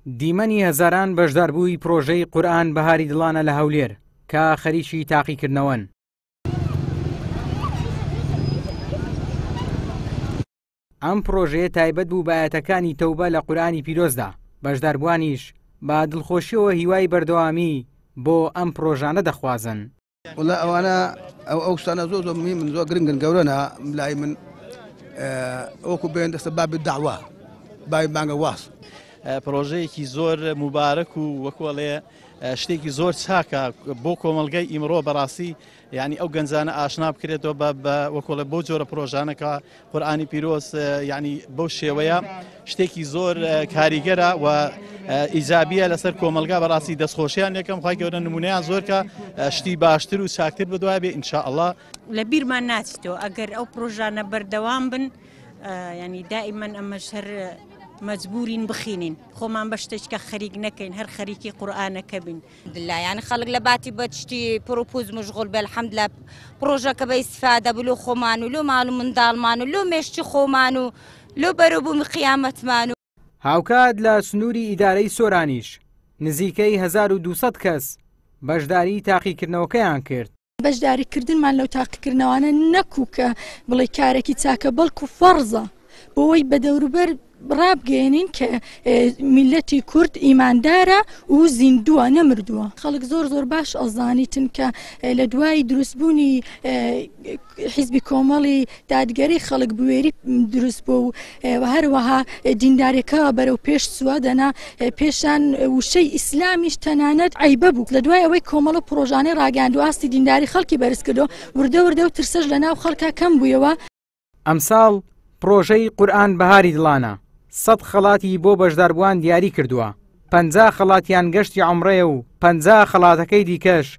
دیمەنی هەزاران بەشداربووی پرۆژەی قورئان بەهاری دڵانە لە هەولێر کە خەریکی تاقیکردنەوەن. ئەم پرۆژەیە تایبەت بوو بە ئاەتەکانی تەوبە لە قورئانی پیرۆزدا. بەشداربوانیش بە دڵخۆشیەوە هیوای بەردەوامی بۆ ئەم پرۆژانە دەخوازن. والله ئەوانە ئەو شتانە زۆر من زۆر گرنگن گەورەنە لای من وەکو بێن دەستە بابی داوا بای مانگە واس. پرۆژەیەکی زۆر مبارەک و وەکوڵێ شتێکی زۆر چاکە بۆ کۆمەلگای ئیمڕۆ بەڕاستی یعنی ئەو گەنجانە ئاشنا بکرێتەوە بە وەکوڵێ بۆ جۆرە پرۆژانەکە قورئانی پیرۆز یعنی بەو شێوەیە شتێکی زۆر کاریگەرە و ئیجابیە لەسەر کۆمەلگا بەڕاستی دەستخۆشیان یەکەم خی گەورە نمونەیان زۆر کە شتی باشتر و چاکتر بەدوای بێ ئینشاءڵڵا. لە بیرمان ناچێتەوە ئەگەر ئەو پرۆژانە بەردەوام بن ینی دائیمەن ئەمەش هەر مەجبورین بخینین خۆمان بە شتێککە خەریک نەکەین هەر خەریکی قورئانەکە بین. یعنی خەڵک لە باتی بەشتی پرۆپۆز مشغول بە الحەمدلە پرۆژەکە بە ئیسفادە بلو خۆمان و لۆ ماڵ و منداڵمان و لۆ مێشتی خۆمان و لۆ بەرەبوومی قیامەتمان. هاوکات لە سنووری ئیدارەی سۆرانیش نزیکەی 1200 کەس بەشداری تاقیکردنەوەکەیان کرد. بەشداریکردنمان لەو تاقیکردنەوەانە نەکوو کە بڵێ کارێکی چاکە بەڵکو فەرزە بۆەوەی بە دەوروبەر ڕابگەێنین کە میلەتی کورد ئیماندارە و زیندووە نەمردووە. خەڵک زۆر باش ئەزانیتن کە لە دوای دروستبوونی حیزبی کۆمەڵی دادگەری خەڵک بوێری دروست بوو و هەروەها دینداریەکە بەرەو پێش سووە دەنا پێشان وشەی ئیسلامیش تەنانەت عیبە بوو. لە دوای ئەوەی کۆمەڵە پرۆژانەی ڕاگەاند و ئاستی دینداری خەڵکی بەرز کردو وردە و ترسەش لە ناو خەڵکا کەم بوویەوە. ئەمساڵ پرۆژەی قورئان بەهاری دڵانە 100 خەڵاتی بۆ بەشداربووان دیاری کردووە. 50 خەڵاتیان گەشتی عومرەیە و 50 خەڵاتەکەی دیکەش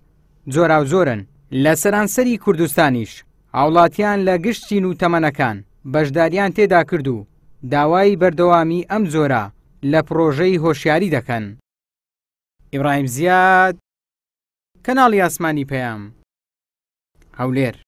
زۆرن. لە سەرانسەری کوردستانیش هاوڵاتیان لە گشتین و تەمەنەکان بەشداریان تێدا کرد و داوای بەردەوامی ئەم زۆرە لە پرۆژەی هۆشیاری دەکەن. ئیبراهیم زیاد، کەناڵی ئاسمانی پەیام، هەولێر.